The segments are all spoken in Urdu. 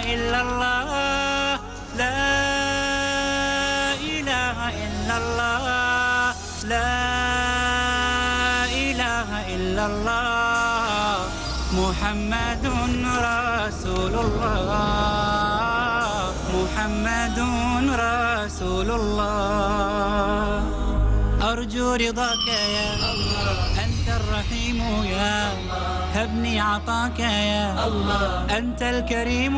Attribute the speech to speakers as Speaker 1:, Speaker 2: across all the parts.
Speaker 1: إلا الله لا إله إلا الله لا إله إلا الله محمد رسول الله محمد رسول الله أرجو رضاك يا الله أنت الرحيم يا هبني عطاك يا الله أنت الكريم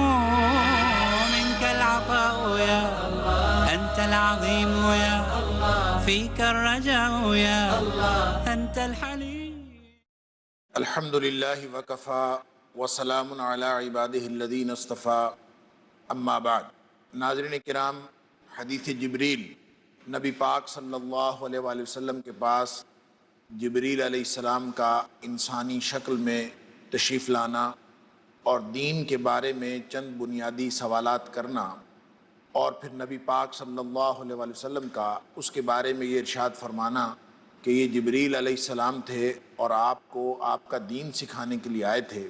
Speaker 1: منك العطاء يا الله أنت العظيم يا الله فيك الرجاء يا الله أنت الحليم.
Speaker 2: الحمد للہ وکفا وسلام علی عبادہ الذین اصطفیٰ اما بعد. ناظرین کرام، حدیث جبریل، نبی پاک صلی اللہ علیہ وآلہ وسلم کے پاس جبریل علیہ السلام کا انسانی شکل میں تشریف لانا اور دین کے بارے میں چند بنیادی سوالات کرنا، اور پھر نبی پاک صلی اللہ علیہ وآلہ وسلم کا اس کے بارے میں یہ ارشاد فرمانا کہ یہ جبریل علیہ السلام تھے اور آپ کو آپ کا دین سکھانے کے لیے آئے تھے.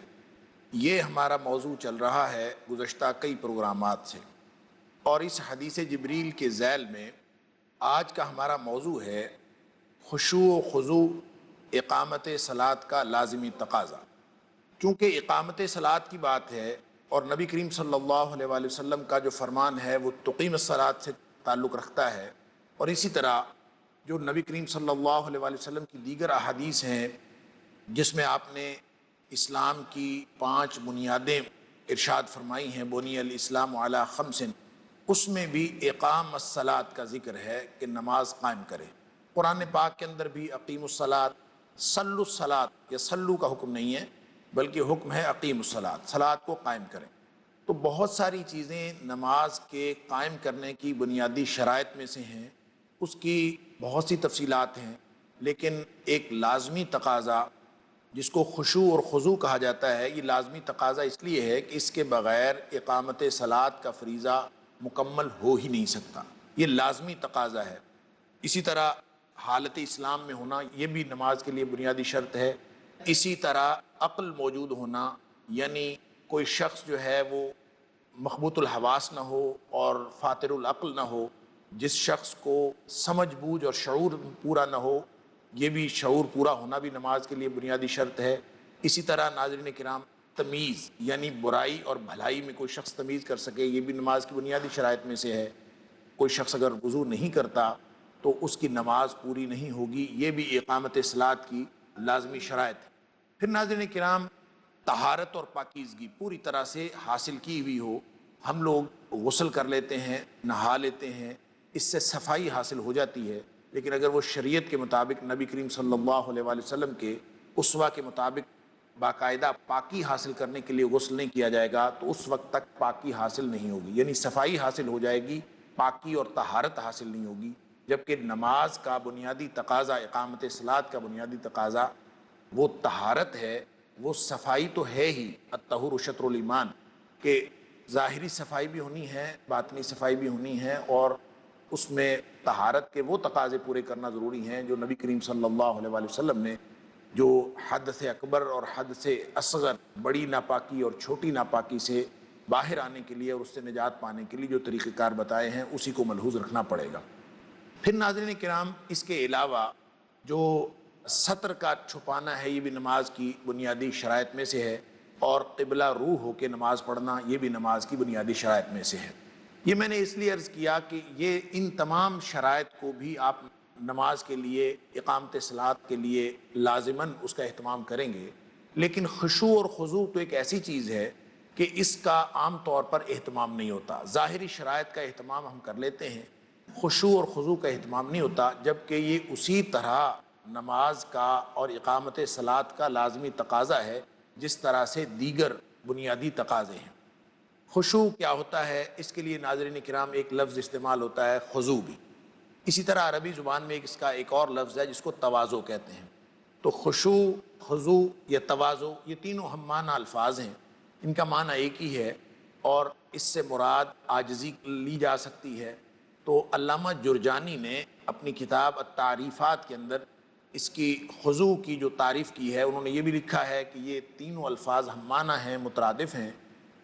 Speaker 2: یہ ہمارا موضوع چل رہا ہے گزشتہ کئی پروگرامات سے، اور اس حدیث جبریل کے ذیل میں آج کا ہمارا موضوع ہے خشوع و خضوع، اقامت صلاۃ کا لازمی تقاضا. چونکہ اقامت صلاۃ کی بات ہے اور نبی کریم صلی اللہ علیہ وآلہ وسلم کا جو فرمان ہے وہ تقیم الصلاۃ سے تعلق رکھتا ہے، اور اسی طرح جو نبی کریم صلی اللہ علیہ وآلہ وسلم کی دیگر احادیث ہیں جس میں آپ نے اسلام کی 5 بنیادیں ارشاد فرمائی ہیں، بنی الاسلام علی 5، اس میں بھی اقام الصلاۃ کا ذکر ہے کہ نماز قائم کرے. قرآن پاک کے اندر بھی اقیم الصلاۃ، صلوا الصلاۃ، یا صلو کا حکم نہیں ہے بلکہ حکم ہے اقیم الصلاۃ، صلاۃ کو قائم کریں. تو بہت ساری چیزیں نماز کے قائم کرنے کی بنیادی شرائط میں سے ہیں، اس کی بہت سی تفصیلات ہیں، لیکن ایک لازمی تقاضا جس کو خشوع اور خضوع کہا جاتا ہے، یہ لازمی تقاضا اس لیے ہے کہ اس کے بغیر اقامت صلاۃ کا فریضہ مکمل ہو ہی نہیں سکتا. یہ لازمی تقاضا ہے. اسی طرح حالت اسلام میں ہونا یہ بھی نماز کے لیے بنیادی شرط ہے. اسی طرح عقل موجود ہونا، یعنی کوئی شخص جو ہے وہ مخبوط الحواس نہ ہو اور فاتر العقل نہ ہو، جس شخص کو سمجھ بوجھ اور شعور پورا نہ ہو، یہ بھی شعور پورا ہونا بھی نماز کے لیے بنیادی شرط ہے. اسی طرح ناظرین کرام، تمیز، یعنی برائی اور بھلائی میں کوئی شخص تمیز کر سکے، یہ بھی نماز کی بنیادی شرائط میں سے ہے. کوئی شخص اگر وضو نہیں کرتا تو اس کی نماز پوری نہیں ہوگی، یہ بھی اقامت صلاۃ کی لازمی شرائط ہے. پھر ناظرین کرام، طہارت اور پاکیزگی پوری طرح سے حاصل کی ہوئی ہو. ہم لوگ غسل کر لیتے ہیں، نہا لیتے ہیں، اس سے صفائی حاصل ہو جاتی ہے، لیکن اگر وہ شریعت کے مطابق نبی کریم صلی اللہ علیہ وآلہ وسلم کے اسوہ کے مطابق باقاعدہ پاکی حاصل کرنے کے لیے غسل نہیں کیا جائے گا تو اس وقت تک پاکی حاصل نہیں ہوگی. یعنی صفائی حاصل ہو جائے گی، پاکی اور طہارت حاصل نہیں ہوگی. جبکہ نماز کا بنیادی تقاضا، اقامت صلاۃ کا بنیادی تقاضا وہ طہارت ہے، وہ صفائی تو ہے ہی. الطہور شطر الایمان، کہ ظاہری صفائی بھی ہونی ہے، باطنی صفائی بھی ہونی ہے، اور اس میں طہارت کے وہ تقاضے پورے کرنا ضروری ہیں جو نبی کریم صلی اللہ علیہ وآلہ وسلم نے جو حد سے اکبر اور حد سے اصغر، بڑی ناپاکی اور چھوٹی ناپاکی سے باہر آنے کے لیے اور اس سے نجات پانے کے لیے جو طریقہ کار بتائے ہیں اسی کو ملحوظ رکھنا پڑے گا. پھر ناظرین کرام، اس کے علاوہ جو سطر کا چھپانا ہے یہ بھی نماز کی بنیادی شرائط میں سے ہے، اور قبلہ روح ہو کے نماز پڑھنا یہ بھی نماز کی بنیادی شرائط میں سے ہے. یہ میں نے اس لیے عرض کیا کہ یہ ان تمام شرائط کو بھی آپ نماز کے لیے، اقامت صلاۃ کے لیے لازماً اس کا اہتمام کریں گے. لیکن خشوع اور خضوع تو ایک ایسی چیز ہے کہ اس کا عام طور پر اہتمام نہیں ہوتا. ظاہری شرائط کا اہتمام ہم کر لیتے ہیں، خشوع اور خضوع کا اہتمام نہیں ہوتا، جبکہ یہ اسی طرح نماز کا اور اقامت صلاۃ کا لازمی تقاضا ہے جس طرح سے دیگر بنیادی تقاضے ہیں. خشوع کیا ہوتا ہے؟ اس کے لیے ناظرین کرام ایک لفظ استعمال ہوتا ہے خضوع بھی. اسی طرح عربی زبان میں اس کا ایک اور لفظ ہے جس کو تواضع کہتے ہیں. تو خشوع، خضوع یا تواضع یہ تینوں ہم معنی الفاظ ہیں، ان کا معنی ایک ہی ہے، اور اس سے مراد عاجزی لی جا سکتی ہے. تو علامہ جرجانی نے اپنی کتاب التعریفات کے اندر اس کی خضوع کی جو تعریف کی ہے، انہوں نے یہ بھی لکھا ہے کہ یہ تینوں الفاظ ہم معنی ہیں، مترادف ہیں،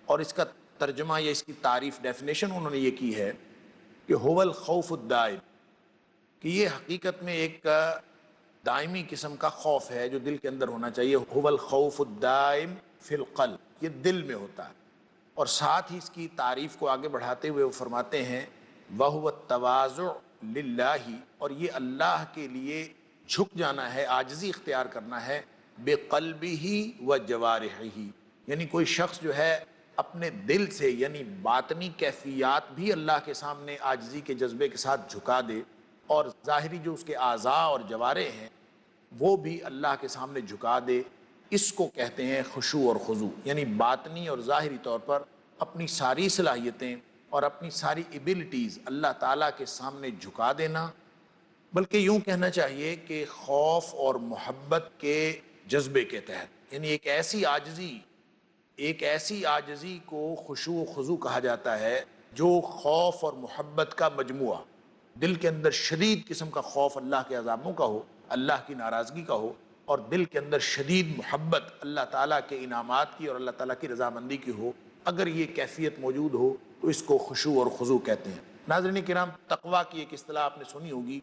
Speaker 2: اور اس کا ترجمہ یا اس کی تعریف ڈیفینیشن انہوں نے یہ کی ہے کہ هو الخوف الدائم، کہ یہ حقیقت میں ایک دائمی قسم کا خوف ہے جو دل کے اندر ہونا چاہیے. هو الخوف الدائم فی القلب، یہ دل میں ہوتا ہے. اور ساتھ ہی اس کی تعریف کو آگے بڑھاتے ہوئے وہ فرماتے ہیں وَهُوَ التَّوَاضُعُ لِلَّهِ، اور یہ اللہ کے لیے جھک جانا ہے، عاجزی اختیار کرنا ہے، بِقَلْبِهِ وَجَوَارِحِهِ، یعنی کوئی شخص جو ہے اپنے دل سے یعنی باطنی کیفیات بھی اللہ کے سامنے عاجزی کے جذبے کے ساتھ جھکا دے، اور ظاہری جو اس کے اعضاء اور جوارح ہیں وہ بھی اللہ کے سامنے جھکا دے. اس کو کہتے ہیں خشوع اور خضوع، یعنی باطنی اور ظاہری طور پر اپنی ساری صلاحیتیں اور اپنی ساری ایبلٹیز اللہ تعالیٰ کے سامنے جھکا دینا. بلکہ یوں کہنا چاہیے کہ خوف اور محبت کے جذبے کے تحت، یعنی ایک ایسی عاجزی کو خشوع و خضوع کہا جاتا ہے جو خوف اور محبت کا مجموعہ، دل کے اندر شدید قسم کا خوف اللہ کے عذابوں کا ہو، اللہ کی ناراضگی کا ہو، اور دل کے اندر شدید محبت اللہ تعالیٰ کے انعامات کی اور اللہ تعالیٰ کی رضامندی کی ہو. اگر یہ کیفیت موجود ہو تو اس کو خشوع اور خضوع کہتے ہیں. ناظرین کرام، تقویٰ کی ایک اصطلاح آپ نے سنی ہوگی،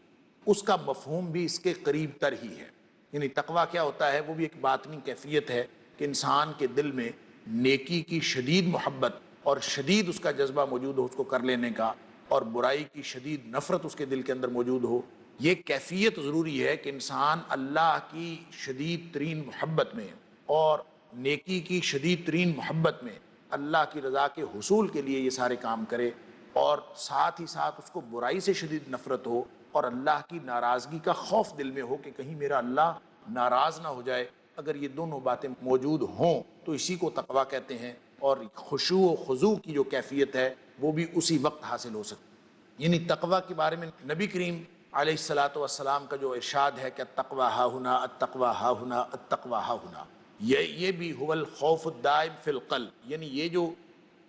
Speaker 2: اس کا مفہوم بھی اس کے قریب تر ہی ہے. یعنی تقویٰ کیا ہوتا ہے؟ وہ بھی ایک باطنی کیفیت ہے کہ انسان کے دل میں نیکی کی شدید محبت اور شدید اس کا جذبہ موجود ہو اس کو کر لینے کا، اور برائی کی شدید نفرت اس کے دل کے اندر موجود ہو. یہ کیفیت ضروری ہے کہ انسان اللہ کی شدید ترین محبت میں اور نیکی کی شدید ترین محبت میں اللہ کی رضا کے حصول کے لیے یہ سارے کام کرے، اور ساتھ ہی ساتھ اس کو برائی سے شدید نفرت ہو اور اللہ کی ناراضگی کا خوف دل میں ہو کہ کہیں میرا اللہ ناراض نہ ہو جائے. اگر یہ دونوں باتیں موجود ہوں تو اسی کو تقویٰ کہتے ہیں، اور خشوع و خضوع کی جو کیفیت ہے وہ بھی اسی وقت حاصل ہو سکتی. یعنی تقویٰ کے بارے میں نبی کریم علیہ الصلاۃ کا جو ارشاد ہے کہ التقویٰ ہا ہنا، التقویٰ ہا ہنا، التقویٰ ہا ہنا، یہ بھی هو الخوف الدائم فی القلب، یعنی یہ جو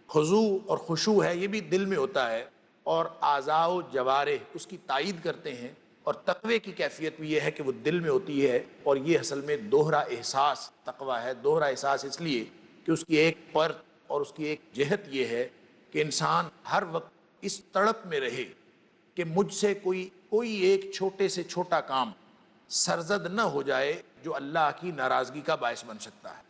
Speaker 2: خضوع اور خشوع ہے یہ بھی دل میں ہوتا ہے، اور اعضاء و جوارح اس کی تائید کرتے ہیں. اور تقوی کی کیفیت بھی یہ ہے کہ وہ دل میں ہوتی ہے، اور یہ اصل میں دوہرا احساس تقویٰ ہے. دوہرا احساس اس لیے کہ اس کی ایک پرت اور اس کی ایک جہت یہ ہے کہ انسان ہر وقت اس تڑپ میں رہے کہ مجھ سے کوئی ایک چھوٹے سے چھوٹا کام سرزد نہ ہو جائے جو اللہ کی ناراضگی کا باعث بن سکتا ہے.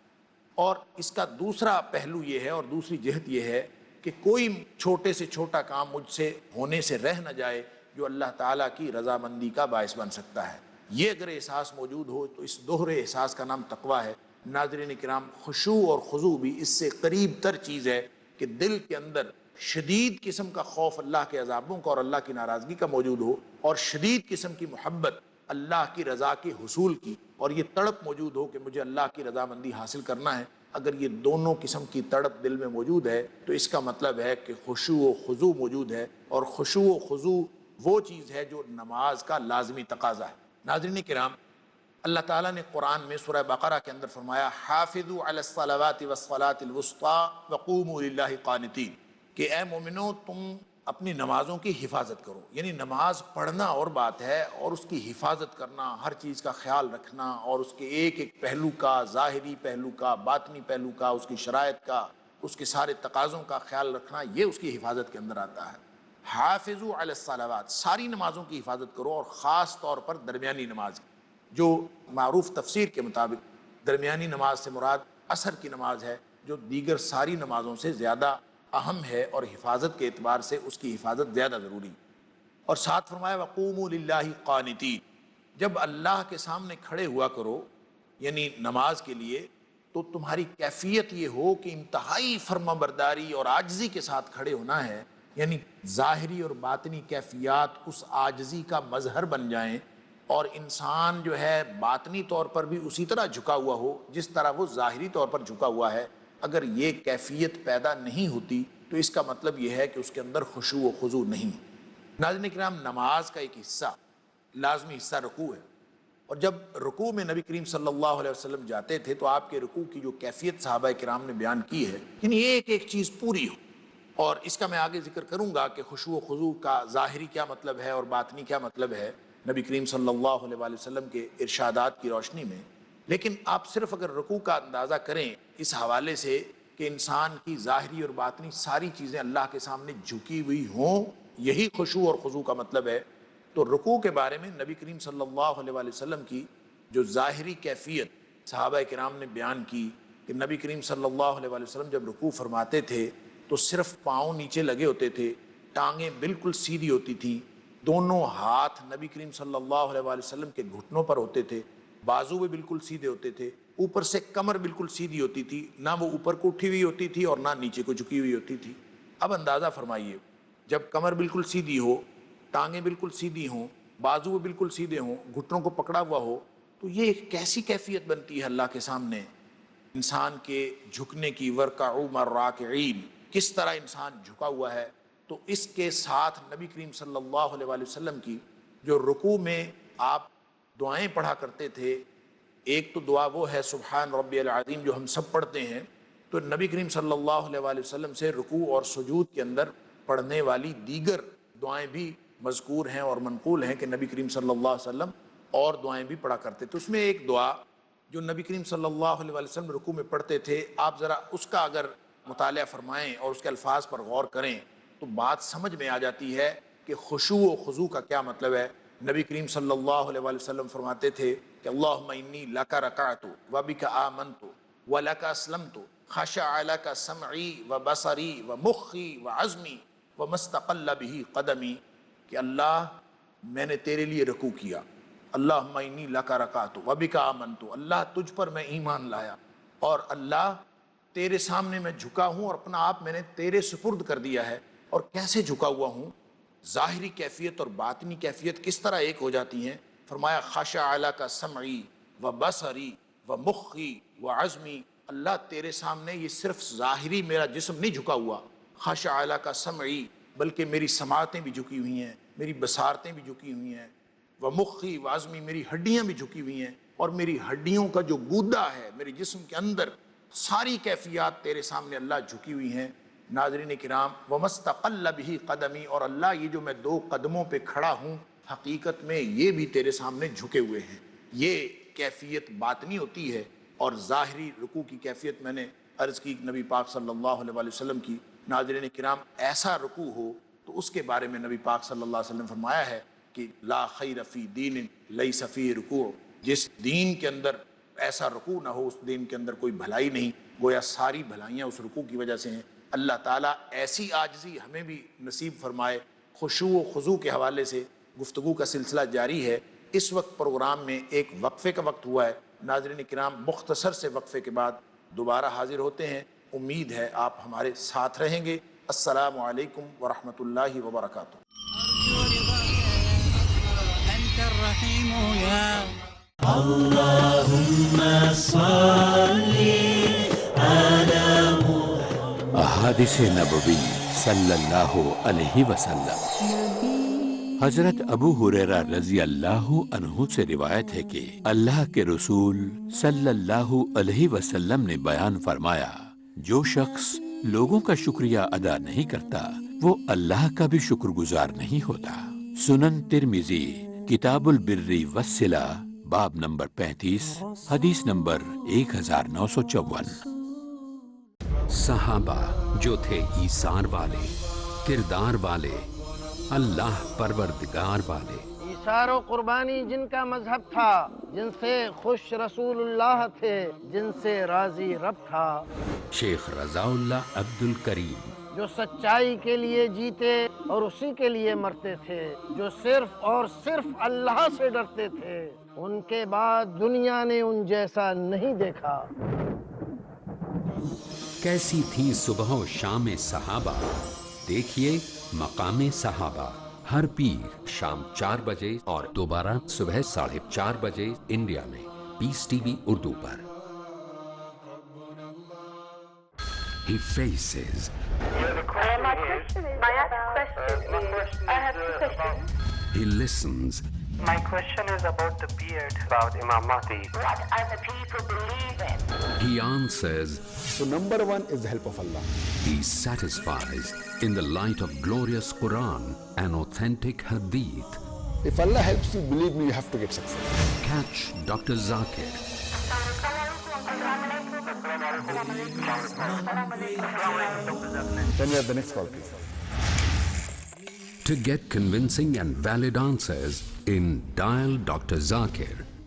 Speaker 2: اور اس کا دوسرا پہلو یہ ہے اور دوسری جہت یہ ہے کہ کوئی چھوٹے سے چھوٹا کام مجھ سے ہونے سے رہ نہ جائے جو اللہ تعالیٰ کی رضامندی کا باعث بن سکتا ہے. یہ اگر احساس موجود ہو تو اس دوہرے احساس کا نام تقویٰ ہے. ناظرین کرام، خشوع اور خضوع بھی اس سے قریب تر چیز ہے کہ دل کے اندر شدید قسم کا خوف اللہ کے عذابوں کا اور اللہ کی ناراضگی کا موجود ہو، اور شدید قسم کی محبت اللہ کی رضا کے حصول کی، اور یہ تڑپ موجود ہو کہ مجھے اللہ کی رضامندی حاصل کرنا ہے. اگر یہ دونوں قسم کی تڑپ دل میں موجود ہے تو اس کا مطلب ہے کہ خشوع و خضوع موجود ہے، اور خشوع و خضوع وہ چیز ہے جو نماز کا لازمی تقاضا ہے. ناظرین کرام، اللہ تعالیٰ نے قرآن میں سورہ بقرہ کے اندر فرمایا حافظوا علی الصلوات والصلاة الوسطی وقوموا للہ قانتین، کہ اے مومنو تم اپنی نمازوں کی حفاظت کرو. یعنی نماز پڑھنا اور بات ہے، اور اس کی حفاظت کرنا، ہر چیز کا خیال رکھنا، اور اس کے ایک ایک پہلو کا، ظاہری پہلو کا، باطنی پہلو کا، اس کی شرائط کا، اس کے سارے تقاضوں کا خیال رکھنا، یہ اس کی حفاظت کے اندر آتا ہے. حافظوا علی الصلوات، ساری نمازوں کی حفاظت کرو، اور خاص طور پر درمیانی نماز کی، جو معروف تفسیر کے مطابق درمیانی نماز سے مراد عصر کی نماز ہے، جو دیگر ساری نمازوں سے زیادہ اہم ہے، اور حفاظت کے اعتبار سے اس کی حفاظت زیادہ ضروری. اور ساتھ فرمایا وقوموا للہ قانتین، جب اللہ کے سامنے کھڑے ہوا کرو یعنی نماز کے لیے، تو تمہاری کیفیت یہ ہو کہ انتہائی فرما برداری اور عاجزی کے ساتھ کھڑے ہونا ہے. یعنی ظاہری اور باطنی کیفیات اس عاجزی کا مظہر بن جائیں، اور انسان جو ہے باطنی طور پر بھی اسی طرح جھکا ہوا ہو جس طرح وہ ظاہری طور پر جھکا ہوا ہے. اگر یہ کیفیت پیدا نہیں ہوتی تو اس کا مطلب یہ ہے کہ اس کے اندر خشوع و خضوع نہیں. ناظرین کرام، نماز کا ایک حصہ، لازمی حصہ رکوع ہے، اور جب رکوع میں نبی کریم صلی اللہ علیہ وسلم جاتے تھے تو آپ کے رکوع کی جو کیفیت صحابہ کرام نے بیان کی ہے، یعنی ایک ایک چیز پوری ہو. اور اس کا میں آگے ذکر کروں گا کہ خشوع و خضوع کا ظاہری کیا مطلب ہے اور باطنی کیا مطلب ہے نبی کریم صلی اللہ علیہ وسلم کے ارشادات کی روشنی میں. لیکن آپ صرف اگر رکوع کا اندازہ کریں اس حوالے سے کہ انسان کی ظاہری اور باطنی ساری چیزیں اللہ کے سامنے جھکی ہوئی ہوں، یہی خشوع اور خضوع کا مطلب ہے۔ تو رکوع کے بارے میں نبی کریم صلی اللہ علیہ وآلہ وسلم کی جو ظاہری کیفیت صحابہ کرام نے بیان کی کہ نبی کریم صلی اللہ علیہ وآلہ وسلم جب رکوع فرماتے تھے تو صرف پاؤں نیچے لگے ہوتے تھے، ٹانگیں بالکل سیدھی ہوتی تھیں، دونوں ہاتھ نبی کریم صلی اللہ علیہ وآلہ وسلم کے گھٹنوں پر ہوتے تھے، بازو بھی بالکل سیدھے ہوتے تھے، اوپر سے کمر بالکل سیدھی ہوتی تھی، نہ وہ اوپر کو اٹھی ہوئی ہوتی تھی اور نہ نیچے کو جھکی ہوئی ہوتی تھی۔ اب اندازہ فرمائیے، جب کمر بالکل سیدھی ہو، ٹانگیں بالکل سیدھی ہوں، بازو بالکل سیدھے ہوں، گھٹنوں کو پکڑا ہوا ہو، تو یہ کیسی کیفیت بنتی ہے اللہ کے سامنے انسان کے جھکنے کی۔ وَارْكَعُوا مَعَ الرَّاكِعِينَ، کس طرح انسان جھکا ہوا ہے۔ تو اس کے ساتھ نبی کریم صلی اللہ علیہ وآلہ وسلم کی جو رکوع میں آپ دعائیں پڑھا کرتے تھے، ایک تو دعا وہ ہے سبحان ربی العظیم جو ہم سب پڑھتے ہیں، تو نبی کریم صلی اللہ علیہ وآلہ وسلم سے رکوع اور سجود کے اندر پڑھنے والی دیگر دعائیں بھی مذکور ہیں اور منقول ہیں کہ نبی کریم صلی اللہ علیہ وسلم اور دعائیں بھی پڑھا کرتے تھے۔ اس میں ایک دعا جو نبی کریم صلی اللہ علیہ وآلہ وسلم رکوع میں پڑھتے تھے، آپ ذرا اس کا اگر مطالعہ فرمائیں اور اس کے الفاظ پر غور کریں تو بات سمجھ میں آ جاتی ہے کہ خشوع و خضوع کا کیا مطلب ہے۔ نبی کریم صلی اللہ علیہ وآلہ وسلم فرماتے تھے کہ اللہم انی لک رکعت وبک آمنت ولک اسلمت خشع لک سمعی وبصری ومخی وعظمی وما استقل بہ قدمی، کہ اللہ میں نے تیرے لیے رکوع کیا، اللہم انی لک رکعت وبک آمنت، اللہ تجھ پر میں ایمان لایا، اور اللہ تیرے سامنے میں جھکا ہوں اور اپنا آپ میں نے تیرے سپرد کر دیا ہے۔ اور کیسے جھکا ہوا ہوں، ظاہری کیفیت اور باطنی کیفیت کس طرح ایک ہو جاتی ہیں۔ فرمایا خشع لک سمعی و بصری و مخی و عظمی، اللہ تیرے سامنے یہ صرف ظاہری میرا جسم نہیں جھکا ہوا، خشع لک سمعی بلکہ میری سماعتیں بھی جھکی ہوئی ہیں، میری بصارتیں بھی جھکی ہوئی ہیں، و مخی و عظمی میری ہڈیاں بھی جھکی ہوئی ہیں، اور میری ہڈیوں کا جو گودا ہے میرے جسم کے اندر، ساری کیفیات تیرے سامنے اللہ جھکی ہوئی ہیں۔ ناظرین کرام، وَمَسْتَقَلَّ بِهِ قَدَمِي، اور اللہ یہ جو میں دو قدموں پہ کھڑا ہوں حقیقت میں یہ بھی تیرے سامنے جھکے ہوئے ہیں۔ یہ کیفیت باطنی ہوتی ہے، اور ظاہری رکوع کی کیفیت میں نے عرض کی نبی پاک صلی اللہ علیہ وآلہ وسلم کی۔ ناظرین کرام، ایسا رکوع ہو تو اس کے بارے میں نبی پاک صلی اللہ علیہ وسلم فرمایا ہے کہ لا خیر فی دین لیس فیہ رکوع، جس دین کے اندر ایسا رکوع نہ ہو اس دین کے اندر کوئی بھلائی نہیں۔ گویا ساری بھلائیاں اس رکوع کی وجہ سے ہیں۔ اللہ تعالیٰ ایسی عاجزی ہمیں بھی نصیب فرمائے۔ خشوع و خضوع کے حوالے سے گفتگو کا سلسلہ جاری ہے۔ اس وقت پروگرام میں ایک وقفے کا وقت ہوا ہے۔ ناظرین کرام، مختصر سے وقفے کے بعد دوبارہ حاضر ہوتے ہیں۔ امید ہے آپ ہمارے ساتھ رہیں گے۔ السلام علیکم ورحمۃ اللہ وبرکاتہ۔
Speaker 1: أنت الرحيم يا
Speaker 3: اللهم صل على
Speaker 4: احادیث نبوی صلی اللہ علیہ وسلم۔ حضرت ابو ہریرہ رضی اللہ عنہ سے روایت ہے کہ اللہ کے رسول صلی اللہ علیہ وسلم نے بیان فرمایا، جو شخص لوگوں کا شکریہ ادا نہیں کرتا وہ اللہ کا بھی شکر گزار نہیں ہوتا۔ سنن ترمذی کتاب البر والصلہ باب نمبر 35 حدیث نمبر 1954۔
Speaker 5: صحابہ جو تھے ایثار والے، کردار والے، اللہ پروردگار والے،
Speaker 6: ایثار و قربانی جن کا مذہب تھا، جن سے خوش رسول اللہ تھے، جن سے راضی رب تھا،
Speaker 5: شیخ رضا اللہ عبد الکریم،
Speaker 6: جو سچائی کے لیے جیتے اور اسی کے لیے مرتے تھے، جو صرف اور صرف اللہ سے ڈرتے تھے، ان کے بعد دنیا نے ان جیسا نہیں دیکھا۔
Speaker 5: کیسی تھی صبح و شام صحابہ، دیکھیے مقام صحابہ، ہر پیر شام 4 بجے اور دوبارہ صبح 4:30 بجے انڈیا میں پیس ٹی وی اردو پر۔ He faces.
Speaker 7: My question is, I have 2 questions.
Speaker 5: He listens.
Speaker 8: My question is about the beard, about Imam Mahdi.
Speaker 7: What other people believe in.
Speaker 5: He answers.
Speaker 9: So number 1 is the help of Allah.
Speaker 5: He satisfies in the light of glorious Quran and authentic Hadith.
Speaker 9: If Allah helps you, believe me, you have to get success.
Speaker 5: Catch Dr. Zakir
Speaker 9: Then we have the next call, please.
Speaker 5: To get convincing and valid answers in Dial Dr. Zakir,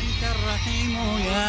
Speaker 1: أنت الرحيم يا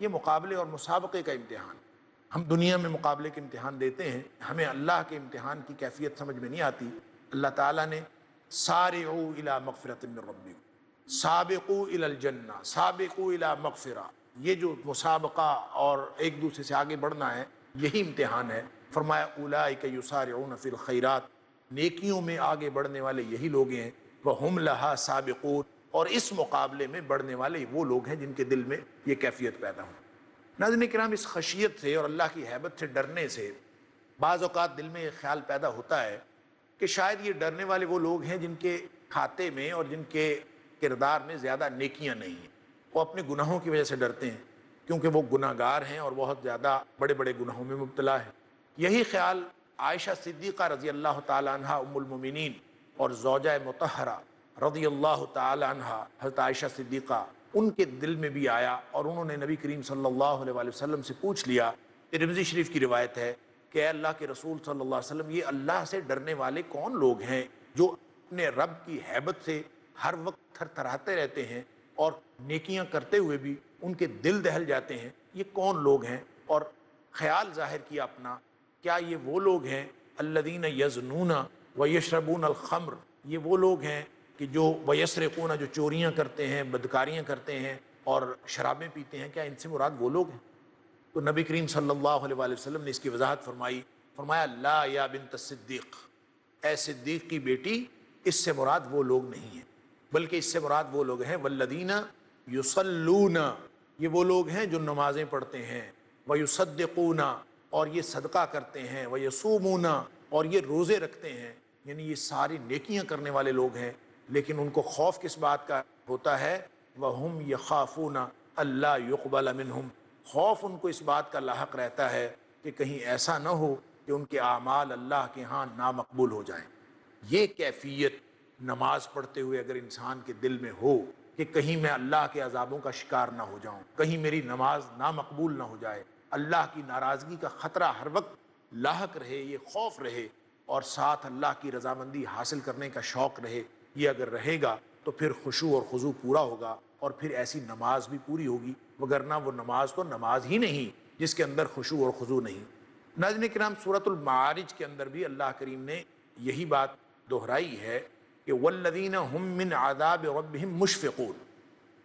Speaker 2: یہ مقابلے اور مسابقے کا امتحان. ہم دنیا میں مقابلے کے امتحان دیتے ہیں، ہمیں اللہ کے امتحان کی کیفیت سمجھ میں نہیں آتی. اللہ تعالیٰ نے سارعوا الی مغفرۃ من ربکم، سابقوا الی الجنہ، سابقوا الی مغفرہ، یہ جو مسابقہ اور ایک دوسرے سے آگے بڑھنا ہے یہی امتحان ہے. فرمایا اولئک یسارعون فی الخیرات، نیکیوں میں آگے بڑھنے والے یہی لوگ ہیں. وہم لہا سابقون، اور اس مقابلے میں بڑھنے والے وہ لوگ ہیں جن کے دل میں یہ کیفیت پیدا ہو. ناظرین کرام، اس خشیت سے اور اللہ کی ہیبت سے ڈرنے سے بعض اوقات دل میں یہ خیال پیدا ہوتا ہے کہ شاید یہ ڈرنے والے وہ لوگ ہیں جن کے کھاتے میں اور جن کے کردار میں زیادہ نیکیاں نہیں ہیں. وہ اپنے گناہوں کی وجہ سے ڈرتے ہیں کیونکہ وہ گناہ گار ہیں اور بہت زیادہ بڑے بڑے گناہوں میں مبتلا ہے. یہی خیال عائشہ صدیقہ رضی اللہ تعالی عنہ ام المومنین اور زوجہ مطہرہ رضی اللہ تعالی عنہ حضرت عائشہ صدیقہ، ان کے دل میں بھی آیا اور انہوں نے نبی کریم صلی اللہ علیہ وآلہ وسلم سے پوچھ لیا. ترمذی شریف کی روایت ہے کہ اے اللہ کے رسول صلی اللہ علیہ وسلم، یہ اللہ سے ڈرنے والے کون لوگ ہیں جو اپنے رب کی ہیبت سے ہر وقت تھر تھراتے رہتے ہیں اور نیکیاں کرتے ہوئے بھی ان کے دل دہل جاتے ہیں؟ یہ کون لوگ ہیں؟ اور خیال ظاہر کیا اپنا، کیا یہ وہ لوگ ہیں الذین یزنون ویشربون الخمر، یہ وہ لوگ ہیں کہ جو ویسرقون، جو چوریاں کرتے ہیں، بدکاریاں کرتے ہیں اور شرابیں پیتے ہیں؟ کیا ان سے مراد وہ لوگ ہیں؟ تو نبی کریم صلی اللہ علیہ وآلہ وسلم نے اس کی وضاحت فرمائی. فرمایا لا یا بنت الصدیق، اے صدیق کی بیٹی، اس سے مراد وہ لوگ نہیں ہیں، بلکہ اس سے مراد وہ لوگ ہیں والذین یصلون، یہ وہ لوگ ہیں جو نمازیں پڑھتے ہیں، ویصدقون، اور یہ صدقہ کرتے ہیں، ویصومون، اور یہ روزے رکھتے ہیں. یعنی یہ ساری نیکیاں کرنے والے لوگ ہیں، لیکن ان کو خوف کس بات کا ہوتا ہے؟ وَهُمْ يَخَافُونَ أَلَّا يُقْبَلَ مِنْهُمْ، خوف ان کو اس بات کا لاحق رہتا ہے کہ کہیں ایسا نہ ہو کہ ان کے اعمال اللہ کے ہاں نامقبول ہو جائیں. یہ کیفیت نماز پڑھتے ہوئے اگر انسان کے دل میں ہو کہ کہیں میں اللہ کے عذابوں کا شکار نہ ہو جاؤں، کہیں میری نماز نامقبول نہ ہو جائے، اللہ کی ناراضگی کا خطرہ ہر وقت لاحق رہے، یہ خوف رہے، اور ساتھ اللہ کی رضامندی حاصل کرنے کا شوق رہے، یہ اگر رہے گا تو پھر خشوع اور خضوع پورا ہوگا اور پھر ایسی نماز بھی پوری ہوگی. وگرنہ وہ نماز تو نماز ہی نہیں جس کے اندر خشوع اور خضوع نہیں. ناظرین کرام، سورۃ المعارج کے اندر بھی اللہ کریم نے یہی بات دہرائی ہے کہ والذین هم من عذاب ربهم مشفقون،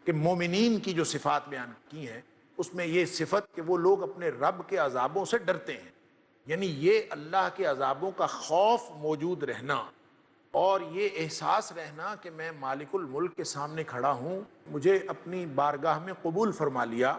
Speaker 2: کہ مومنین کی جو صفات بیان کی ہیں اس میں یہ صفت کہ وہ لوگ اپنے رب کے عذابوں سے ڈرتے ہیں. یعنی یہ اللہ کے عذابوں کا خوف موجود رہنا اور یہ احساس رہنا کہ میں مالک الملک کے سامنے کھڑا ہوں، مجھے اپنی بارگاہ میں قبول فرما لیا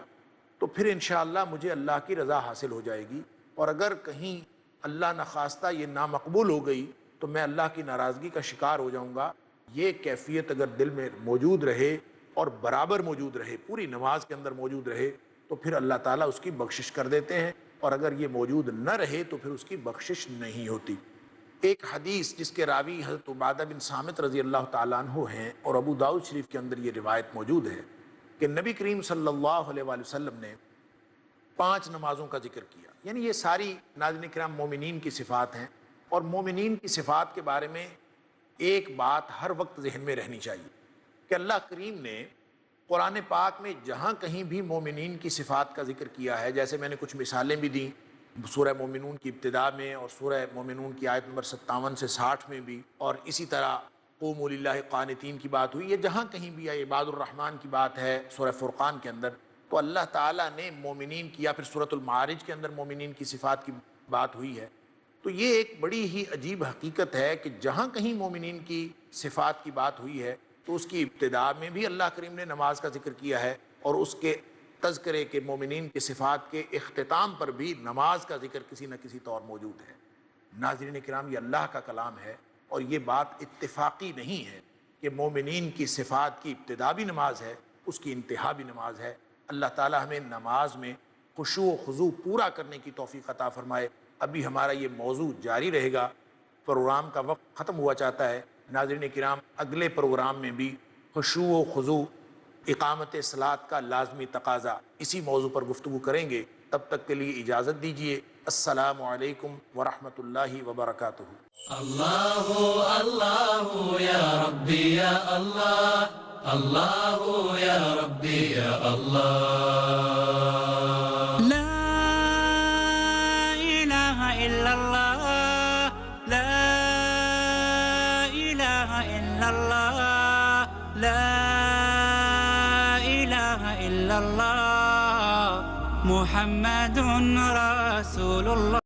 Speaker 2: تو پھر انشاءاللہ مجھے اللہ کی رضا حاصل ہو جائے گی، اور اگر کہیں اللہ نخواستہ یہ نامقبول ہو گئی تو میں اللہ کی ناراضگی کا شکار ہو جاؤں گا. یہ کیفیت اگر دل میں موجود رہے اور برابر موجود رہے، پوری نماز کے اندر موجود رہے، تو پھر اللہ تعالیٰ اس کی بخشش کر دیتے ہیں، اور اگر یہ موجود نہ رہے تو پھر اس کی بخشش نہیں ہوتی. ایک حدیث جس کے راوی حضرت عبادہ بن صامت رضی اللہ تعالیٰ عنہ ہیں اور ابو داؤد شریف کے اندر یہ روایت موجود ہے کہ نبی کریم صلی اللہ علیہ وآلہ وسلم نے 5 نمازوں کا ذکر کیا. یعنی یہ ساری ناظرین کرام مومنین کی صفات ہیں، اور مومنین کی صفات کے بارے میں ایک بات ہر وقت ذہن میں رہنی چاہیے کہ اللہ کریم نے قرآن پاک میں جہاں کہیں بھی مومنین کی صفات کا ذکر کیا ہے، جیسے میں نے کچھ مثالیں بھی دیں سورہ مومنون کی ابتدا میں اور سورہ مومنون کی آیت نمبر 57 سے 60 میں بھی، اور اسی طرح قوموا للہ قانتین کی بات ہوئی، یہ جہاں کہیں بھی ہے، عباد الرحمن کی بات ہے سورہ فرقان کے اندر، تو اللہ تعالیٰ نے مومنین کی، یا پھر سورۃ المعارج کے اندر مومنین کی صفات کی بات ہوئی ہے. تو یہ ایک بڑی ہی عجیب حقیقت ہے کہ جہاں کہیں مومنین کی صفات کی بات ہوئی ہے تو اس کی ابتدا میں بھی اللہ کریم نے نماز کا ذکر کیا ہے، اور اس کے تذکرے کے مومنین کی صفات کے اختتام پر بھی نماز کا ذکر کسی نہ کسی طور موجود ہے. ناظرین کرام، یہ اللہ کا کلام ہے، اور یہ بات اتفاقی نہیں ہے کہ مومنین کی صفات کی ابتدا بھی نماز ہے، اس کی انتہا بھی نماز ہے. اللہ تعالی ہمیں نماز میں خشوع و خضوع پورا کرنے کی توفیق عطا فرمائے. ابھی ہمارا یہ موضوع جاری رہے گا، پروگرام کا وقت ختم ہوا چاہتا ہے. ناظرین کرام، اگلے پروگرام میں بھی خشوع و خضوع، اقامت صلاۃ کا لازمی تقاضا، اسی موضوع پر گفتگو کریں گے. تب تک کے لیے اجازت دیجیے. السلام علیکم ورحمۃ اللہ وبرکاتہ.
Speaker 3: اللہ اللہ یا ربی یا اللہ، الله يا ربي يا الله.
Speaker 1: لا إله إلا الله، لا إله إلا الله، لا إله إلا الله، محمد رسول الله.